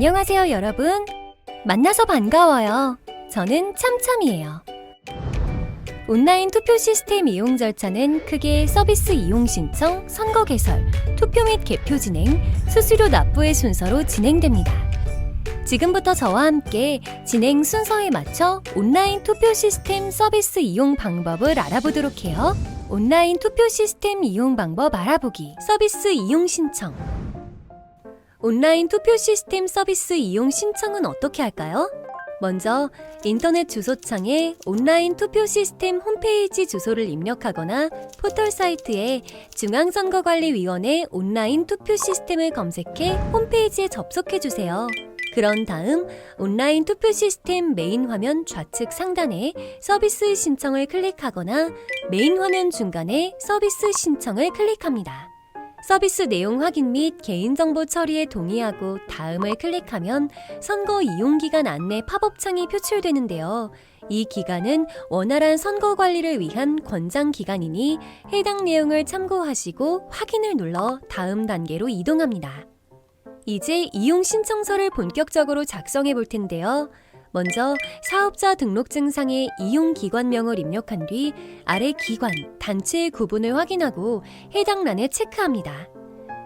안녕하세요, 여러분. 만나서 반가워요. 저는 참참이에요. 온라인 투표 시스템 이용 절차는 크게 서비스 이용 신청, 선거 개설, 투표 및 개표 진행, 수수료 납부의 순서로 진행됩니다. 지금부터 저와 함께 진행 순서에 맞춰 온라인 투표 시스템 서비스 이용 방법을 알아보도록 해요. 온라인 투표 시스템 이용 방법 알아보기. 서비스 이용 신청. 온라인 투표 시스템 서비스 이용 신청은 어떻게 할까요? 먼저 인터넷 주소창에 온라인 투표 시스템 홈페이지 주소를 입력하거나 포털 사이트에 중앙선거관리위원회 온라인 투표 시스템을 검색해 홈페이지에 접속해주세요. 그런 다음 온라인 투표 시스템 메인 화면 좌측 상단에 서비스 신청을 클릭하거나 메인 화면 중간에 서비스 신청을 클릭합니다. 서비스 내용 확인 및 개인정보 처리에 동의하고 다음을 클릭하면 선거 이용기간 안내 팝업창이 표출되는데요. 이 기간은 원활한 선거 관리를 위한 권장 기간이니 해당 내용을 참고하시고 확인을 눌러 다음 단계로 이동합니다. 이제 이용 신청서를 본격적으로 작성해 볼 텐데요. 먼저 사업자 등록증상에 이용기관명을 입력한 뒤 아래 기관, 단체의 구분을 확인하고 해당 란에 체크합니다.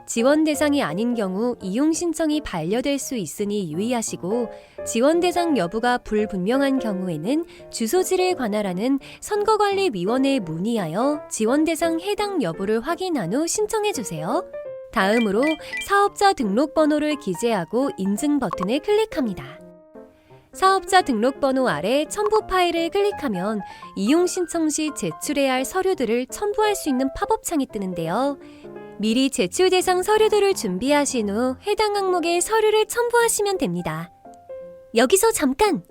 지원 대상이 아닌 경우 이용 신청이 반려될 수 있으니 유의하시고 지원 대상 여부가 불분명한 경우에는 주소지를 관할하는 선거관리위원회에 문의하여 지원 대상 해당 여부를 확인한 후 신청해주세요. 다음으로 사업자 등록번호를 기재하고 인증 버튼을 클릭합니다. 사업자 등록번호 아래 첨부 파일을 클릭하면 이용 신청 시 제출해야 할 서류들을 첨부할 수 있는 팝업창이 뜨는데요. 미리 제출 대상 서류들을 준비하신 후 해당 항목에 서류를 첨부하시면 됩니다. 여기서 잠깐!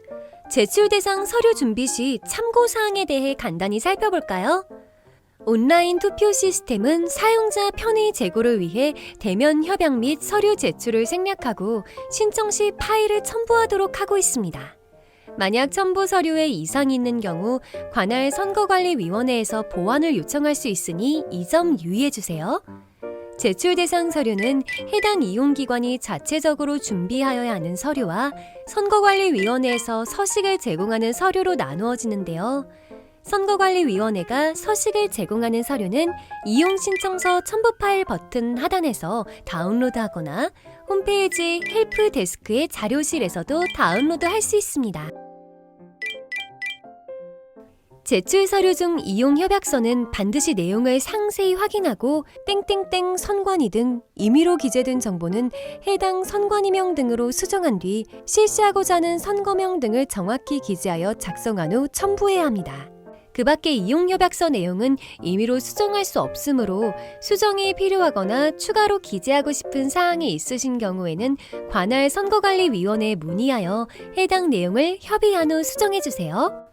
제출 대상 서류 준비 시 참고사항에 대해 간단히 살펴볼까요? 온라인 투표 시스템은 사용자 편의 제고를 위해 대면 협약 및 서류 제출을 생략하고 신청 시 파일을 첨부하도록 하고 있습니다. 만약 첨부 서류에 이상이 있는 경우 관할 선거관리위원회에서 보완을 요청할 수 있으니 이 점 유의해주세요. 제출 대상 서류는 해당 이용기관이 자체적으로 준비하여야 하는 서류와 선거관리위원회에서 서식을 제공하는 서류로 나누어지는데요. 선거관리위원회가 서식을 제공하는 서류는 이용신청서 첨부 파일 버튼 하단에서 다운로드하거나 홈페이지 헬프 데스크의 자료실에서도 다운로드할 수 있습니다. 제출 서류 중 이용 협약서는 반드시 내용을 상세히 확인하고 땡땡땡 선관위 등 임의로 기재된 정보는 해당 선관위명 등으로 수정한 뒤 실시하고자 하는 선거명 등을 정확히 기재하여 작성한 후 첨부해야 합니다. 그 밖의 이용협약서 내용은 임의로 수정할 수 없으므로 수정이 필요하거나 추가로 기재하고 싶은 사항이 있으신 경우에는 관할 선거관리위원회에 문의하여 해당 내용을 협의한 후 수정해주세요.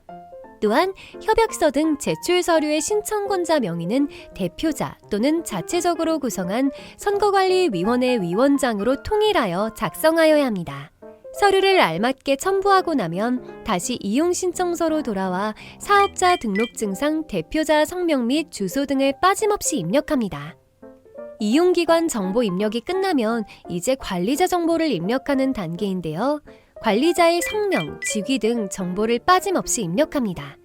또한 협약서 등 제출 서류의 신청권자 명의는 대표자 또는 자체적으로 구성한 선거관리위원회 위원장으로 통일하여 작성하여야 합니다. 서류를 알맞게 첨부하고 나면 다시 이용신청서로 돌아와 사업자 등록증상 대표자 성명 및 주소 등을 빠짐없이 입력합니다. 이용기관 정보 입력이 끝나면 이제 관리자 정보를 입력하는 단계인데요. 관리자의 성명, 직위 등 정보를 빠짐없이 입력합니다.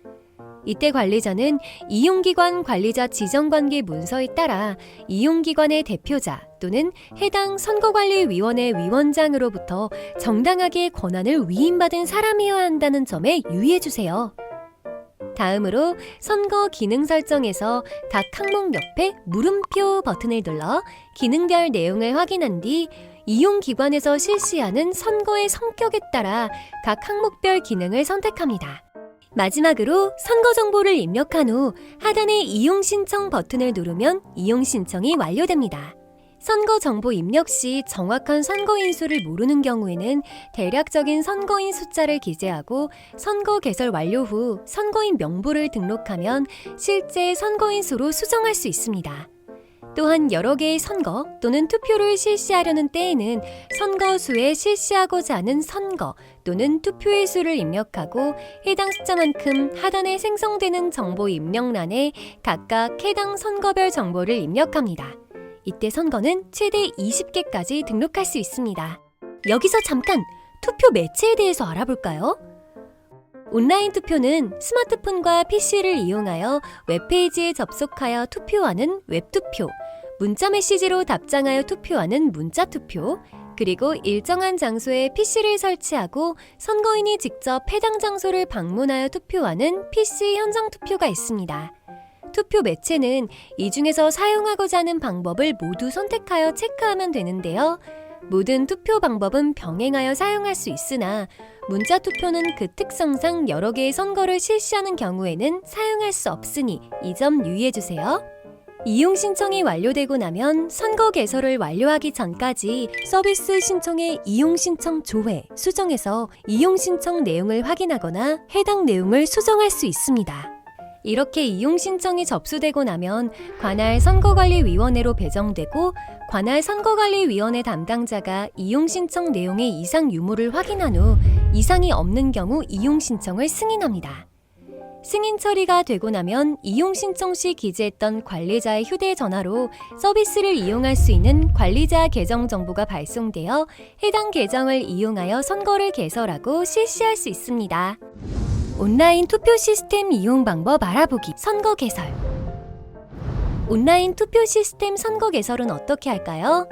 이때 관리자는 이용기관 관리자 지정관계 문서에 따라 이용기관의 대표자 또는 해당 선거관리위원회 위원장으로부터 정당하게 권한을 위임받은 사람이어야 한다는 점에 유의해주세요. 다음으로 선거 기능 설정에서 각 항목 옆에 물음표 버튼을 눌러 기능별 내용을 확인한 뒤 이용기관에서 실시하는 선거의 성격에 따라 각 항목별 기능을 선택합니다. 마지막으로 선거 정보를 입력한 후 하단의 이용 신청 버튼을 누르면 이용 신청이 완료됩니다. 선거 정보 입력 시 정확한 선거인 수를 모르는 경우에는 대략적인 선거인 숫자를 기재하고 선거 개설 완료 후 선거인 명부를 등록하면 실제 선거인 수로 수정할 수 있습니다. 또한 여러 개의 선거 또는 투표를 실시하려는 때에는 선거수에 실시하고자 하는 선거 또는 투표의 수를 입력하고 해당 숫자만큼 하단에 생성되는 정보 입력란에 각각 해당 선거별 정보를 입력합니다. 이때 선거는 최대 20개까지 등록할 수 있습니다. 여기서 잠깐 투표 매체에 대해서 알아볼까요? 온라인 투표는 스마트폰과 PC를 이용하여 웹페이지에 접속하여 투표하는 웹투표, 문자 메시지로 답장하여 투표하는 문자투표, 그리고 일정한 장소에 PC를 설치하고 선거인이 직접 해당 장소를 방문하여 투표하는 PC 현장 투표가 있습니다. 투표 매체는 이 중에서 사용하고자 하는 방법을 모두 선택하여 체크하면 되는데요. 모든 투표 방법은 병행하여 사용할 수 있으나 문자 투표는 그 특성상 여러 개의 선거를 실시하는 경우에는 사용할 수 없으니 이 점 유의해주세요. 이용 신청이 완료되고 나면 선거 개설을 완료하기 전까지 서비스 신청의 이용 신청 조회, 수정에서 이용 신청 내용을 확인하거나 해당 내용을 수정할 수 있습니다. 이렇게 이용 신청이 접수되고 나면 관할 선거관리위원회로 배정되고 관할 선거관리위원회 담당자가 이용 신청 내용의 이상 유무를 확인한 후 이상이 없는 경우 이용 신청을 승인합니다. 승인 처리가 되고 나면 이용 신청 시 기재했던 관리자의 휴대전화로 서비스를 이용할 수 있는 관리자 계정 정보가 발송되어 해당 계정을 이용하여 선거를 개설하고 실시할 수 있습니다. 온라인 투표 시스템 이용 방법 알아보기. 선거 개설. 온라인 투표 시스템 선거 개설은 어떻게 할까요?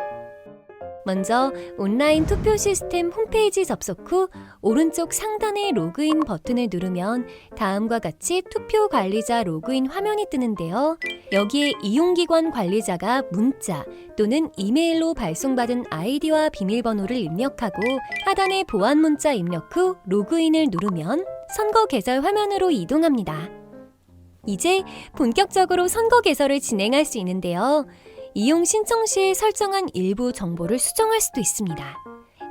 먼저 온라인 투표 시스템 홈페이지 접속 후 오른쪽 상단의 로그인 버튼을 누르면 다음과 같이 투표 관리자 로그인 화면이 뜨는데요. 여기에 이용기관 관리자가 문자 또는 이메일로 발송받은 아이디와 비밀번호를 입력하고 하단의 보안 문자 입력 후 로그인을 누르면 선거 개설 화면으로 이동합니다. 이제 본격적으로 선거 개설을 진행할 수 있는데요. 이용 신청 시에 설정한 일부 정보를 수정할 수도 있습니다.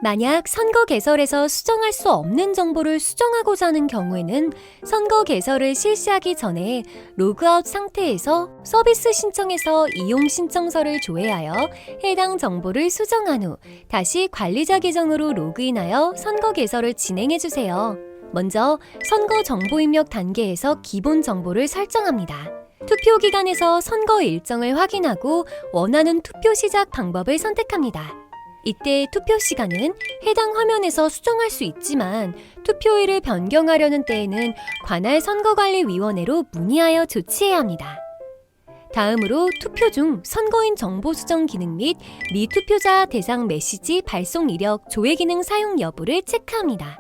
만약 선거 개설에서 수정할 수 없는 정보를 수정하고자 하는 경우에는 선거 개설을 실시하기 전에 로그아웃 상태에서 서비스 신청에서 이용 신청서를 조회하여 해당 정보를 수정한 후 다시 관리자 계정으로 로그인하여 선거 개설을 진행해주세요. 먼저 선거 정보 입력 단계에서 기본 정보를 설정합니다. 투표 기간에서 선거 일정을 확인하고 원하는 투표 시작 방법을 선택합니다. 이때 투표 시간은 해당 화면에서 수정할 수 있지만 투표일을 변경하려는 때에는 관할 선거관리위원회로 문의하여 조치해야 합니다. 다음으로 투표 중 선거인 정보 수정 기능 및 미투표자 대상 메시지 발송 이력 조회 기능 사용 여부를 체크합니다.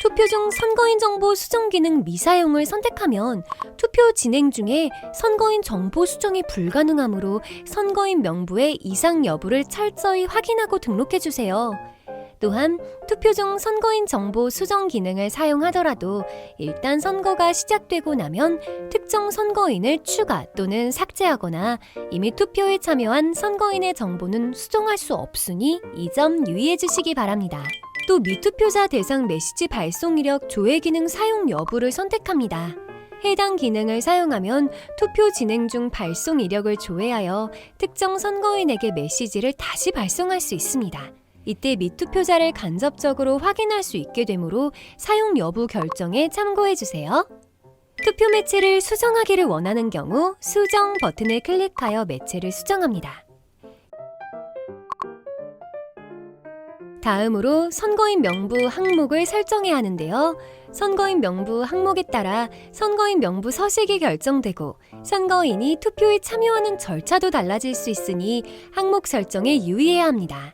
투표 중 선거인 정보 수정 기능 미사용을 선택하면 투표 진행 중에 선거인 정보 수정이 불가능하므로 선거인 명부의 이상 여부를 철저히 확인하고 등록해주세요. 또한 투표 중 선거인 정보 수정 기능을 사용하더라도 일단 선거가 시작되고 나면 특정 선거인을 추가 또는 삭제하거나 이미 투표에 참여한 선거인의 정보는 수정할 수 없으니 이 점 유의해 주시기 바랍니다. 또 미투표자 대상 메시지 발송 이력 조회 기능 사용 여부를 선택합니다. 해당 기능을 사용하면 투표 진행 중 발송 이력을 조회하여 특정 선거인에게 메시지를 다시 발송할 수 있습니다. 이때 미투표자를 간접적으로 확인할 수 있게 되므로 사용 여부 결정에 참고해 주세요. 투표 매체를 수정하기를 원하는 경우 수정 버튼을 클릭하여 매체를 수정합니다. 다음으로 선거인 명부 항목을 설정해야 하는데요. 선거인 명부 항목에 따라 선거인 명부 서식이 결정되고 선거인이 투표에 참여하는 절차도 달라질 수 있으니 항목 설정에 유의해야 합니다.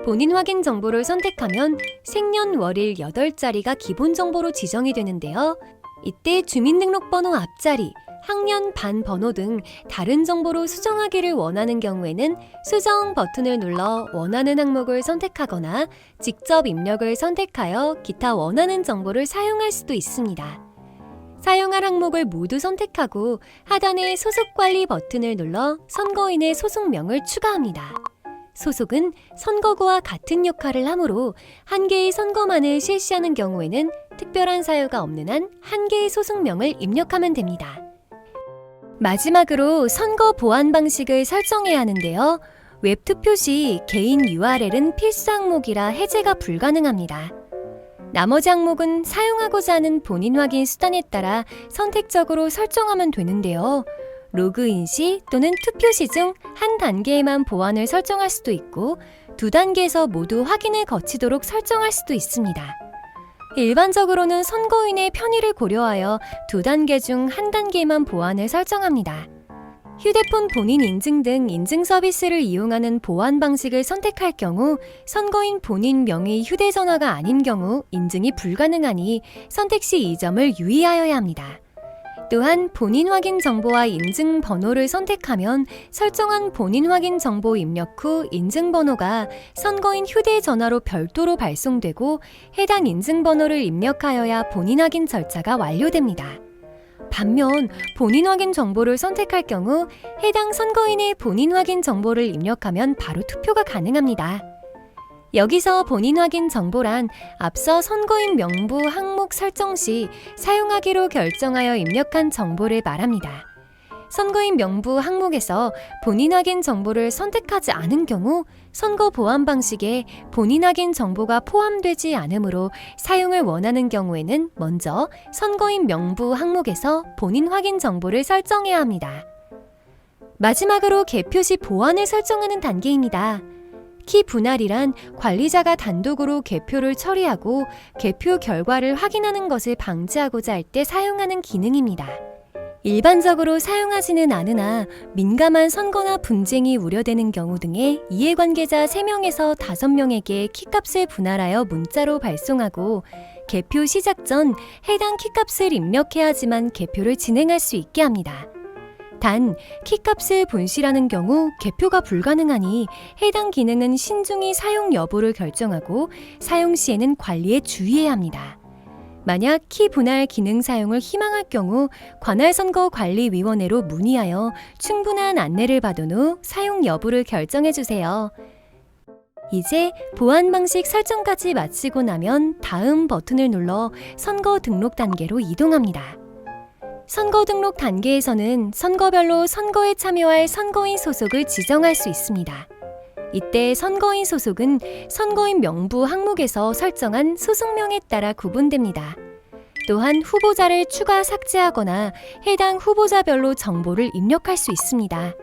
본인 확인 정보를 선택하면 생년월일 8자리가 기본 정보로 지정이 되는데요. 이때 주민등록번호 앞자리, 학년, 반 번호 등 다른 정보로 수정하기를 원하는 경우에는 수정 버튼을 눌러 원하는 항목을 선택하거나 직접 입력을 선택하여 기타 원하는 정보를 사용할 수도 있습니다. 사용할 항목을 모두 선택하고 하단의 소속 관리 버튼을 눌러 선거인의 소속명을 추가합니다. 소속은 선거구와 같은 역할을 하므로 한 개의 선거만을 실시하는 경우에는 특별한 사유가 없는 한 한 개의 소속명을 입력하면 됩니다. 마지막으로 선거 보안 방식을 설정해야 하는데요. 웹투표 시 개인 URL은 필수 항목이라 해제가 불가능합니다. 나머지 항목은 사용하고자 하는 본인 확인 수단에 따라 선택적으로 설정하면 되는데요. 로그인 시 또는 투표 시 중 한 단계에만 보안을 설정할 수도 있고 2단계에서 모두 확인을 거치도록 설정할 수도 있습니다. 일반적으로는 선거인의 편의를 고려하여 2단계 중 한 단계에만 보안을 설정합니다. 휴대폰 본인 인증 등 인증 서비스를 이용하는 보안 방식을 선택할 경우 선거인 본인 명의 휴대전화가 아닌 경우 인증이 불가능하니 선택 시 이 점을 유의하여야 합니다. 또한 본인 확인 정보와 인증 번호를 선택하면 설정한 본인 확인 정보 입력 후 인증 번호가 선거인 휴대전화로 별도로 발송되고 해당 인증 번호를 입력하여야 본인 확인 절차가 완료됩니다. 반면 본인 확인 정보를 선택할 경우 해당 선거인의 본인 확인 정보를 입력하면 바로 투표가 가능합니다. 여기서 본인 확인 정보란 앞서 선거인 명부 항목 설정 시 사용하기로 결정하여 입력한 정보를 말합니다. 선거인 명부 항목에서 본인 확인 정보를 선택하지 않은 경우 선거 보안 방식에 본인 확인 정보가 포함되지 않으므로 사용을 원하는 경우에는 먼저 선거인 명부 항목에서 본인 확인 정보를 설정해야 합니다. 마지막으로 개표 시 보안을 설정하는 단계입니다. 키 분할이란 관리자가 단독으로 개표를 처리하고 개표 결과를 확인하는 것을 방지하고자 할 때 사용하는 기능입니다. 일반적으로 사용하지는 않으나 민감한 선거나 분쟁이 우려되는 경우 등에 이해관계자 3명에서 5명에게 키값을 분할하여 문자로 발송하고 개표 시작 전 해당 키값을 입력해야지만 개표를 진행할 수 있게 합니다. 단, 키값을 분실하는 경우 개표가 불가능하니 해당 기능은 신중히 사용 여부를 결정하고 사용 시에는 관리에 주의해야 합니다. 만약 키 분할 기능 사용을 희망할 경우 관할선거관리위원회로 문의하여 충분한 안내를 받은 후 사용 여부를 결정해 주세요. 이제 보안 방식 설정까지 마치고 나면 다음 버튼을 눌러 선거 등록 단계로 이동합니다. 선거 등록 단계에서는 선거별로 선거에 참여할 선거인 소속을 지정할 수 있습니다. 이때 선거인 소속은 선거인 명부 항목에서 설정한 소속명에 따라 구분됩니다. 또한 후보자를 추가 삭제하거나 해당 후보자별로 정보를 입력할 수 있습니다.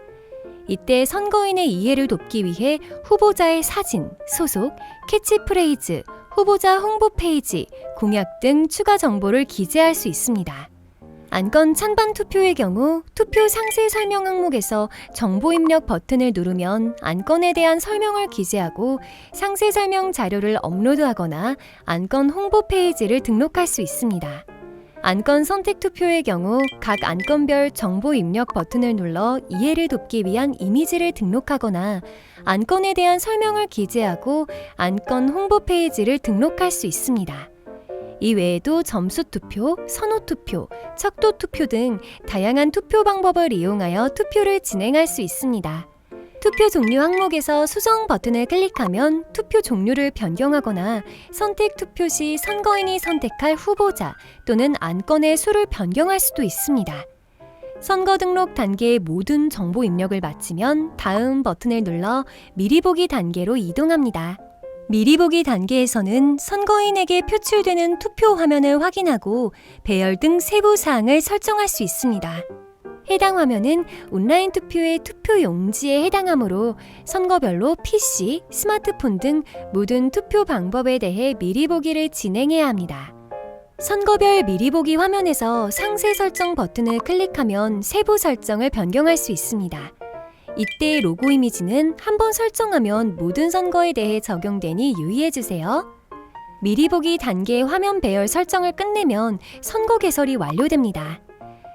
이때 선거인의 이해를 돕기 위해 후보자의 사진, 소속, 캐치프레이즈, 후보자 홍보 페이지, 공약 등 추가 정보를 기재할 수 있습니다. 안건 찬반 투표의 경우 투표 상세 설명 항목에서 정보 입력 버튼을 누르면 안건에 대한 설명을 기재하고 상세 설명 자료를 업로드하거나 안건 홍보 페이지를 등록할 수 있습니다. 안건 선택 투표의 경우 각 안건별 정보 입력 버튼을 눌러 이해를 돕기 위한 이미지를 등록하거나 안건에 대한 설명을 기재하고 안건 홍보 페이지를 등록할 수 있습니다. 이 외에도 점수 투표, 선호 투표, 척도 투표 등 다양한 투표 방법을 이용하여 투표를 진행할 수 있습니다. 투표 종류 항목에서 수정 버튼을 클릭하면 투표 종류를 변경하거나 선택 투표 시 선거인이 선택할 후보자 또는 안건의 수를 변경할 수도 있습니다. 선거 등록 단계의 모든 정보 입력을 마치면 다음 버튼을 눌러 미리 보기 단계로 이동합니다. 미리 보기 단계에서는 선거인에게 표출되는 투표 화면을 확인하고 배열 등 세부 사항을 설정할 수 있습니다. 해당 화면은 온라인 투표의 투표 용지에 해당하므로 선거별로 PC, 스마트폰 등 모든 투표 방법에 대해 미리 보기를 진행해야 합니다. 선거별 미리 보기 화면에서 상세 설정 버튼을 클릭하면 세부 설정을 변경할 수 있습니다. 이때 로고 이미지는 한번 설정하면 모든 선거에 대해 적용되니 유의해주세요. 미리 보기 단계 화면 배열 설정을 끝내면 선거 개설이 완료됩니다.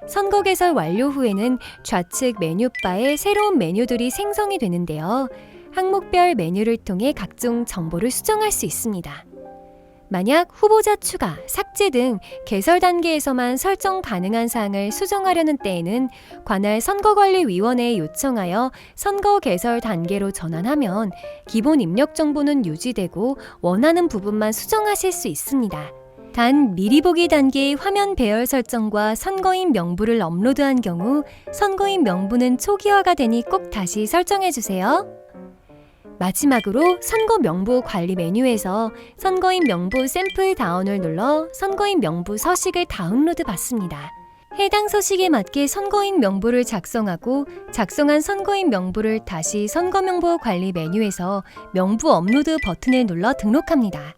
선거 개설 완료 후에는 좌측 메뉴바에 새로운 메뉴들이 생성이 되는데요. 항목별 메뉴를 통해 각종 정보를 수정할 수 있습니다. 만약 후보자 추가, 삭제 등 개설 단계에서만 설정 가능한 사항을 수정하려는 때에는 관할 선거관리위원회에 요청하여 선거 개설 단계로 전환하면 기본 입력 정보는 유지되고 원하는 부분만 수정하실 수 있습니다. 단 미리 보기 단계의 화면 배열 설정과 선거인 명부를 업로드한 경우 선거인 명부는 초기화가 되니 꼭 다시 설정해주세요. 마지막으로 선거 명부 관리 메뉴에서 선거인 명부 샘플 다운을 눌러 선거인 명부 서식을 다운로드 받습니다. 해당 서식에 맞게 선거인 명부를 작성하고 작성한 선거인 명부를 다시 선거명부 관리 메뉴에서 명부 업로드 버튼을 눌러 등록합니다.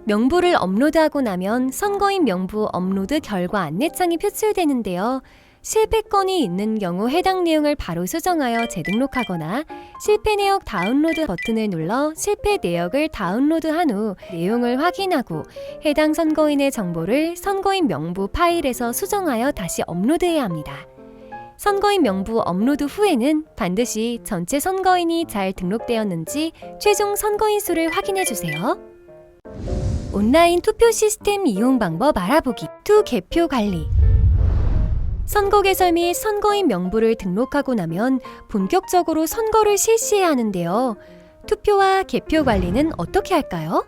명부를 업로드하고 나면 선거인 명부 업로드 결과 안내창이 표출되는데요. 실패 건이 있는 경우 해당 내용을 바로 수정하여 재등록하거나 실패 내역 다운로드 버튼을 눌러 실패 내역을 다운로드한 후 내용을 확인하고 해당 선거인의 정보를 선거인 명부 파일에서 수정하여 다시 업로드해야 합니다. 선거인 명부 업로드 후에는 반드시 전체 선거인이 잘 등록되었는지 최종 선거인 수를 확인해 주세요. 온라인 투표 시스템 이용 방법 알아보기. 투 개표 관리. 선거 개설 및 선거인 명부를 등록하고 나면 본격적으로 선거를 실시해야 하는데요. 투표와 개표 관리는 어떻게 할까요?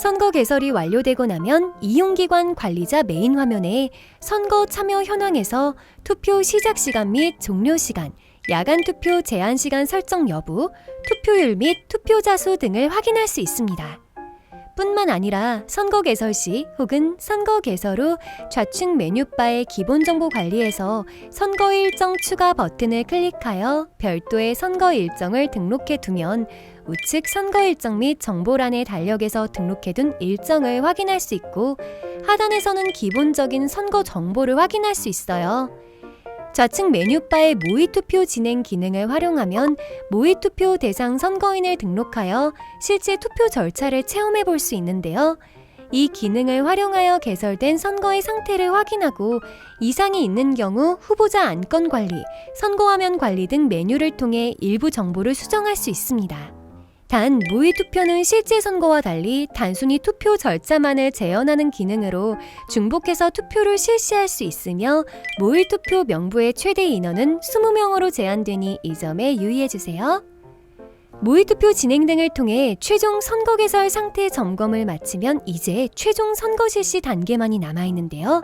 선거 개설이 완료되고 나면 이용기관 관리자 메인 화면에 선거 참여 현황에서 투표 시작 시간 및 종료 시간, 야간 투표 제한 시간 설정 여부, 투표율 및 투표자 수 등을 확인할 수 있습니다. 뿐만 아니라 선거 개설 시 혹은 선거 개설 후 좌측 메뉴바의 기본 정보 관리에서 선거 일정 추가 버튼을 클릭하여 별도의 선거 일정을 등록해 두면 우측 선거 일정 및 정보란의 달력에서 등록해 둔 일정을 확인할 수 있고 하단에서는 기본적인 선거 정보를 확인할 수 있어요. 좌측 메뉴바의 모의투표 진행 기능을 활용하면 모의투표 대상 선거인을 등록하여 실제 투표 절차를 체험해 볼 수 있는데요. 이 기능을 활용하여 개설된 선거의 상태를 확인하고 이상이 있는 경우 후보자 안건 관리, 선거화면 관리 등 메뉴를 통해 일부 정보를 수정할 수 있습니다. 단, 모의투표는 실제 선거와 달리 단순히 투표 절차만을 재현하는 기능으로 중복해서 투표를 실시할 수 있으며 모의투표 명부의 최대 인원은 20명으로 제한되니 이 점에 유의해주세요. 모의투표 진행 등을 통해 최종 선거 개설 상태 점검을 마치면 이제 최종 선거 실시 단계만이 남아있는데요.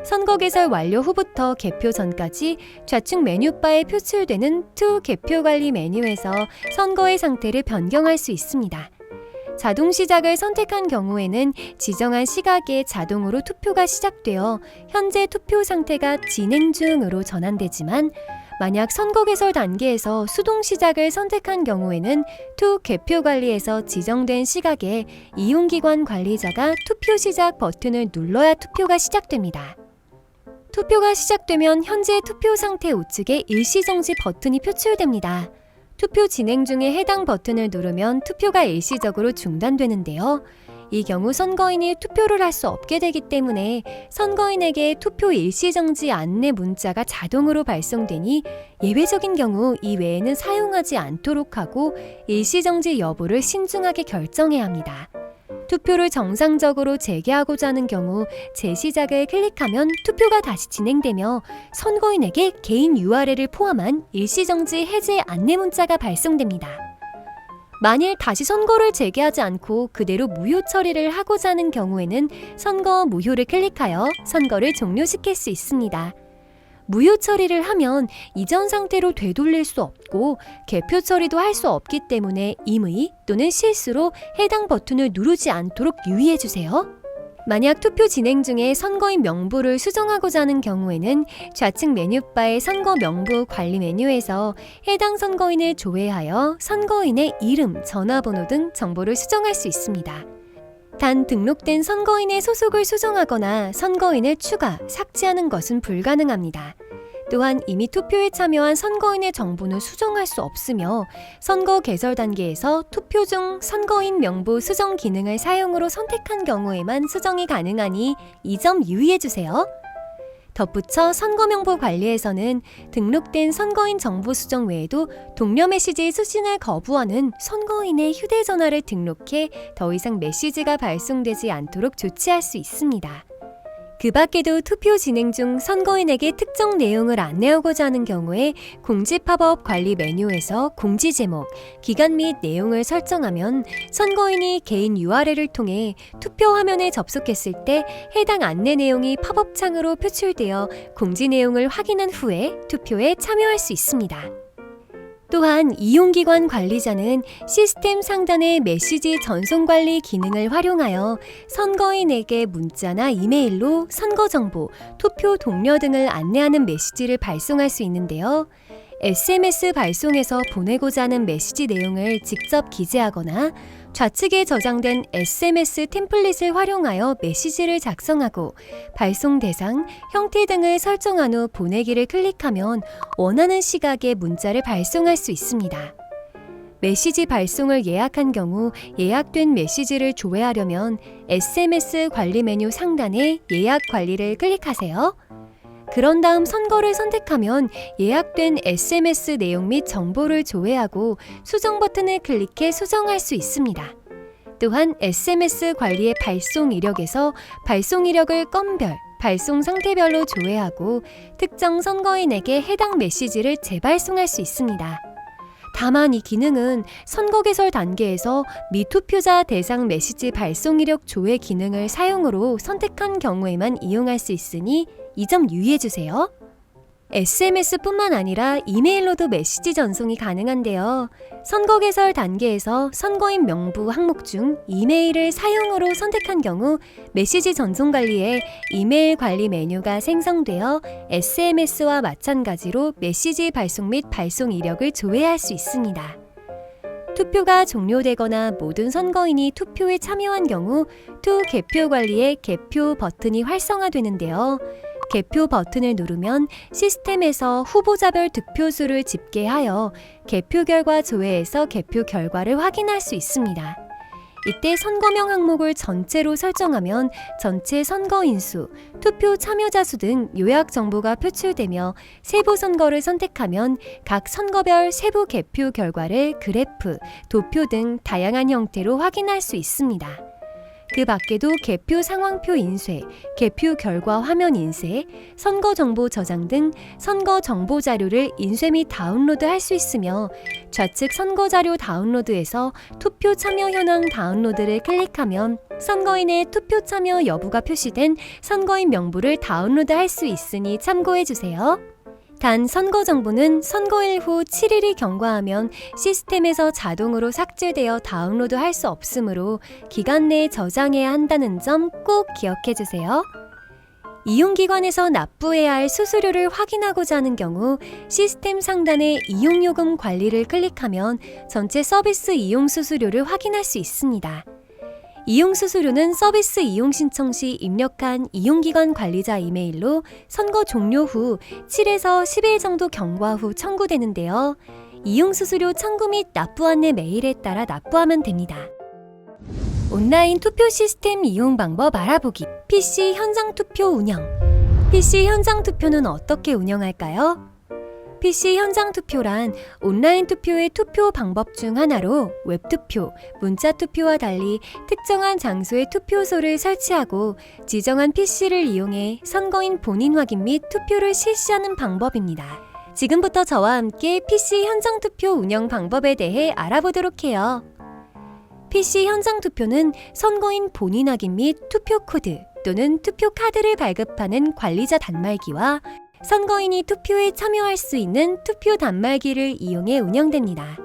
선거 개설 완료 후부터 개표 전까지 좌측 메뉴바에 표출되는 투 개표 관리 메뉴에서 선거의 상태를 변경할 수 있습니다. 자동 시작을 선택한 경우에는 지정한 시각에 자동으로 투표가 시작되어 현재 투표 상태가 진행 중으로 전환되지만 만약 선거 개설 단계에서 수동 시작을 선택한 경우에는 투 개표 관리에서 지정된 시각에 이용기관 관리자가 투표 시작 버튼을 눌러야 투표가 시작됩니다. 투표가 시작되면 현재 투표 상태 우측에 일시정지 버튼이 표출됩니다. 투표 진행 중에 해당 버튼을 누르면 투표가 일시적으로 중단되는데요. 이 경우 선거인이 투표를 할 수 없게 되기 때문에 선거인에게 투표 일시정지 안내 문자가 자동으로 발송되니 예외적인 경우 이외에는 사용하지 않도록 하고 일시정지 여부를 신중하게 결정해야 합니다. 투표를 정상적으로 재개하고자 하는 경우 재시작을 클릭하면 투표가 다시 진행되며 선거인에게 개인 URL을 포함한 일시정지 해제 안내 문자가 발송됩니다. 만일 다시 선거를 재개하지 않고 그대로 무효 처리를 하고자 하는 경우에는 선거 무효를 클릭하여 선거를 종료시킬 수 있습니다. 무효 처리를 하면 이전 상태로 되돌릴 수 없고 개표 처리도 할 수 없기 때문에 임의 또는 실수로 해당 버튼을 누르지 않도록 유의해주세요. 만약 투표 진행 중에 선거인 명부를 수정하고자 하는 경우에는 좌측 메뉴바의 선거 명부 관리 메뉴에서 해당 선거인을 조회하여 선거인의 이름, 전화번호 등 정보를 수정할 수 있습니다. 단 등록된 선거인의 소속을 수정하거나 선거인을 추가, 삭제하는 것은 불가능합니다. 또한 이미 투표에 참여한 선거인의 정보는 수정할 수 없으며 선거 개설 단계에서 투표 중 선거인 명부 수정 기능을 사용으로 선택한 경우에만 수정이 가능하니 이 점 유의해주세요. 덧붙여 선거명부 관리에서는 등록된 선거인 정보 수정 외에도 동료 메시지 수신을 거부하는 선거인의 휴대전화를 등록해 더 이상 메시지가 발송되지 않도록 조치할 수 있습니다. 그 밖에도 투표 진행 중 선거인에게 특정 내용을 안내하고자 하는 경우에 공지 팝업 관리 메뉴에서 공지 제목, 기간 및 내용을 설정하면 선거인이 개인 URL을 통해 투표 화면에 접속했을 때 해당 안내 내용이 팝업 창으로 표출되어 공지 내용을 확인한 후에 투표에 참여할 수 있습니다. 또한 이용기관 관리자는 시스템 상단의 메시지 전송 관리 기능을 활용하여 선거인에게 문자나 이메일로 선거 정보, 투표 독려 등을 안내하는 메시지를 발송할 수 있는데요. SMS 발송에서 보내고자 하는 메시지 내용을 직접 기재하거나 좌측에 저장된 SMS 템플릿을 활용하여 메시지를 작성하고 발송 대상, 형태 등을 설정한 후 보내기를 클릭하면 원하는 시각에 문자를 발송할 수 있습니다. 메시지 발송을 예약한 경우 예약된 메시지를 조회하려면 SMS 관리 메뉴 상단에 예약 관리를 클릭하세요. 그런 다음 선거를 선택하면 예약된 SMS 내용 및 정보를 조회하고 수정 버튼을 클릭해 수정할 수 있습니다. 또한 SMS 관리의 발송 이력에서 발송 이력을 건별, 발송 상태별로 조회하고 특정 선거인에게 해당 메시지를 재발송할 수 있습니다. 다만 이 기능은 선거 개설 단계에서 미투표자 대상 메시지 발송 이력 조회 기능을 사용으로 선택한 경우에만 이용할 수 있으니 이 점 유의해주세요. SMS뿐만 아니라 이메일로도 메시지 전송이 가능한데요. 선거 개설 단계에서 선거인 명부 항목 중 이메일을 사용으로 선택한 경우 메시지 전송 관리에 이메일 관리 메뉴가 생성되어 SMS와 마찬가지로 메시지 발송 및 발송 이력을 조회할 수 있습니다. 투표가 종료되거나 모든 선거인이 투표에 참여한 경우 투 개표 관리에 개표 버튼이 활성화되는데요. 개표 버튼을 누르면 시스템에서 후보자별 득표수를 집계하여 개표 결과 조회에서 개표 결과를 확인할 수 있습니다. 이때 선거명 항목을 전체로 설정하면 전체 선거인 수, 투표 참여자 수 등 요약 정보가 표출되며 세부 선거를 선택하면 각 선거별 세부 개표 결과를 그래프, 도표 등 다양한 형태로 확인할 수 있습니다. 그 밖에도 개표 상황표 인쇄, 개표 결과 화면 인쇄, 선거 정보 저장 등 선거 정보 자료를 인쇄 및 다운로드 할 수 있으며 좌측 선거 자료 다운로드에서 투표 참여 현황 다운로드를 클릭하면 선거인의 투표 참여 여부가 표시된 선거인 명부를 다운로드 할 수 있으니 참고해 주세요. 단 선거 정보는 선거일 후 7일이 경과하면 시스템에서 자동으로 삭제되어 다운로드 할 수 없으므로 기간 내에 저장해야 한다는 점 꼭 기억해 주세요. 이용기관에서 납부해야 할 수수료를 확인하고자 하는 경우 시스템 상단의 이용요금 관리를 클릭하면 전체 서비스 이용 수수료를 확인할 수 있습니다. 이용 수수료는 서비스 이용 신청 시 입력한 이용기관 관리자 이메일로 선거 종료 후 7에서 10일 정도 경과 후 청구되는데요. 이용 수수료 청구 및 납부 안내 메일에 따라 납부하면 됩니다. 온라인 투표 시스템 이용 방법 알아보기. PC 현장 투표 운영. PC 현장 투표는 어떻게 운영할까요? PC 현장 투표란 온라인 투표의 투표 방법 중 하나로 웹투표, 문자 투표와 달리 특정한 장소에 투표소를 설치하고 지정한 PC를 이용해 선거인 본인 확인 및 투표를 실시하는 방법입니다. 지금부터 저와 함께 PC 현장 투표 운영 방법에 대해 알아보도록 해요. PC 현장 투표는 선거인 본인 확인 및 투표 코드 또는 투표 카드를 발급하는 관리자 단말기와 선거인이 투표에 참여할 수 있는 투표 단말기를 이용해 운영됩니다.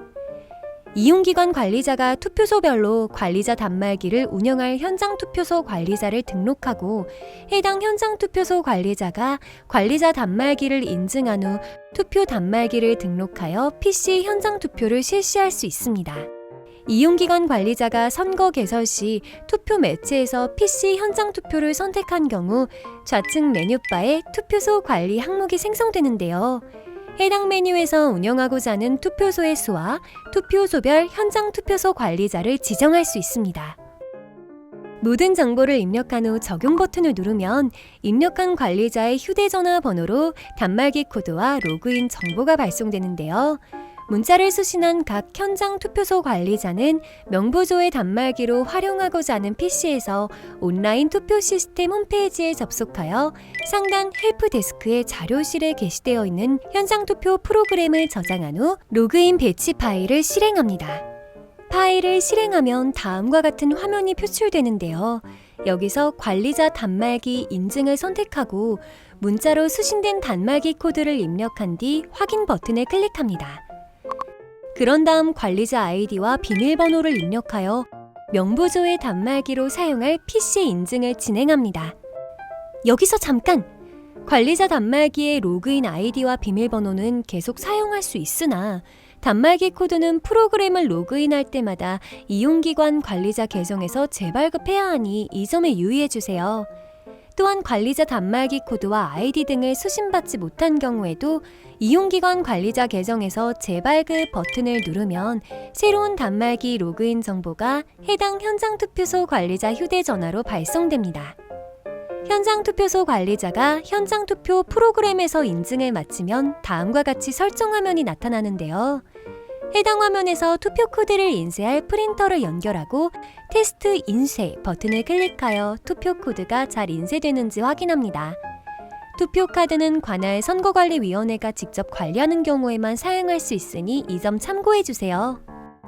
이용기관 관리자가 투표소별로 관리자 단말기를 운영할 현장 투표소 관리자를 등록하고 해당 현장 투표소 관리자가 관리자 단말기를 인증한 후 투표 단말기를 등록하여 PC 현장 투표를 실시할 수 있습니다. 이용기관 관리자가 선거 개설 시 투표 매체에서 PC 현장 투표를 선택한 경우 좌측 메뉴바에 투표소 관리 항목이 생성되는데요. 해당 메뉴에서 운영하고자 하는 투표소의 수와 투표소별 현장 투표소 관리자를 지정할 수 있습니다. 모든 정보를 입력한 후 적용 버튼을 누르면 입력한 관리자의 휴대전화 번호로 단말기 코드와 로그인 정보가 발송되는데요. 문자를 수신한 각 현장 투표소 관리자는 명부조의 단말기로 활용하고자 하는 PC에서 온라인 투표 시스템 홈페이지에 접속하여 상단 헬프데스크의 자료실에 게시되어 있는 현장 투표 프로그램을 저장한 후 로그인 배치 파일을 실행합니다. 파일을 실행하면 다음과 같은 화면이 표출되는데요. 여기서 관리자 단말기 인증을 선택하고 문자로 수신된 단말기 코드를 입력한 뒤 확인 버튼을 클릭합니다. 그런 다음 관리자 아이디와 비밀번호를 입력하여 명부조회 단말기로 사용할 PC 인증을 진행합니다. 여기서 잠깐! 관리자 단말기의 로그인 아이디와 비밀번호는 계속 사용할 수 있으나 단말기 코드는 프로그램을 로그인할 때마다 이용기관 관리자 계정에서 재발급해야 하니 이 점에 유의해주세요. 또한 관리자 단말기 코드와 아이디 등을 수신받지 못한 경우에도 이용기관 관리자 계정에서 재발급 버튼을 누르면 새로운 단말기 로그인 정보가 해당 현장 투표소 관리자 휴대전화로 발송됩니다. 현장 투표소 관리자가 현장 투표 프로그램에서 인증을 마치면 다음과 같이 설정 화면이 나타나는데요. 해당 화면에서 투표 코드를 인쇄할 프린터를 연결하고 테스트 인쇄 버튼을 클릭하여 투표 코드가 잘 인쇄되는지 확인합니다. 투표 카드는 관할 선거관리위원회가 직접 관리하는 경우에만 사용할 수 있으니 이 점 참고해주세요.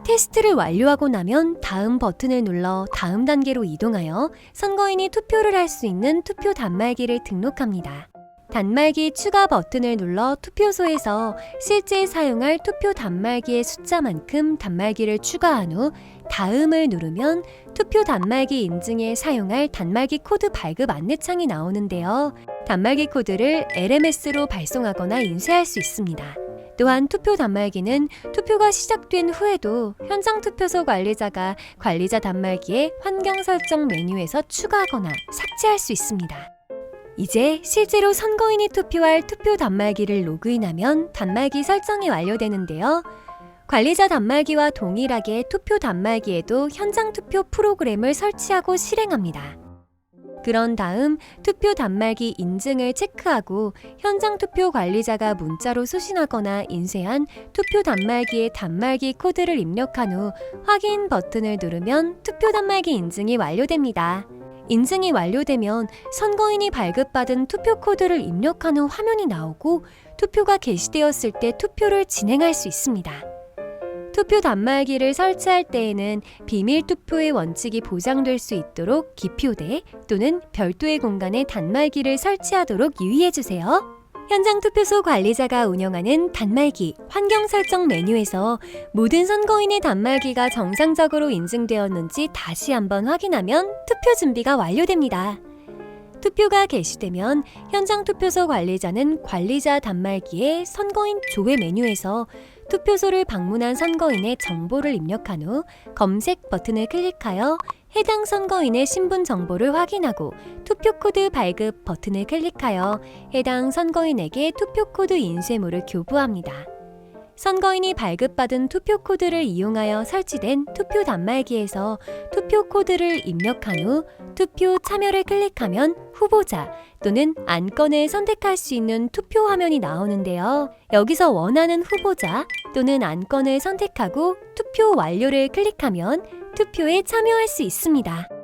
테스트를 완료하고 나면 다음 버튼을 눌러 다음 단계로 이동하여 선거인이 투표를 할 수 있는 투표 단말기를 등록합니다. 단말기 추가 버튼을 눌러 투표소에서 실제 사용할 투표 단말기의 숫자만큼 단말기를 추가한 후 다음을 누르면 투표 단말기 인증에 사용할 단말기 코드 발급 안내창이 나오는데요. 단말기 코드를 LMS로 발송하거나 인쇄할 수 있습니다. 또한 투표 단말기는 투표가 시작된 후에도 현장 투표소 관리자가 관리자 단말기에 환경 설정 메뉴에서 추가하거나 삭제할 수 있습니다. 이제 실제로 선거인이 투표할 투표 단말기를 로그인하면 단말기 설정이 완료되는데요. 관리자 단말기와 동일하게 투표 단말기에도 현장 투표 프로그램을 설치하고 실행합니다. 그런 다음 투표 단말기 인증을 체크하고 현장 투표 관리자가 문자로 수신하거나 인쇄한 투표 단말기의 단말기 코드를 입력한 후 확인 버튼을 누르면 투표 단말기 인증이 완료됩니다. 인증이 완료되면 선거인이 발급받은 투표 코드를 입력한 후 화면이 나오고 투표가 개시되었을 때 투표를 진행할 수 있습니다. 투표 단말기를 설치할 때에는 비밀 투표의 원칙이 보장될 수 있도록 기표대 또는 별도의 공간에 단말기를 설치하도록 유의해주세요. 현장 투표소 관리자가 운영하는 단말기 환경 설정 메뉴에서 모든 선거인의 단말기가 정상적으로 인증되었는지 다시 한번 확인하면 투표 준비가 완료됩니다. 투표가 개시되면 현장 투표소 관리자는 관리자 단말기의 선거인 조회 메뉴에서 투표소를 방문한 선거인의 정보를 입력한 후 검색 버튼을 클릭하여 해당 선거인의 신분 정보를 확인하고 투표 코드 발급 버튼을 클릭하여 해당 선거인에게 투표 코드 인쇄물을 교부합니다. 선거인이 발급받은 투표 코드를 이용하여 설치된 투표 단말기에서 투표 코드를 입력한 후 투표 참여를 클릭하면 후보자 또는 안건을 선택할 수 있는 투표 화면이 나오는데요. 여기서 원하는 후보자 또는 안건을 선택하고 투표 완료를 클릭하면 투표에 참여할 수 있습니다.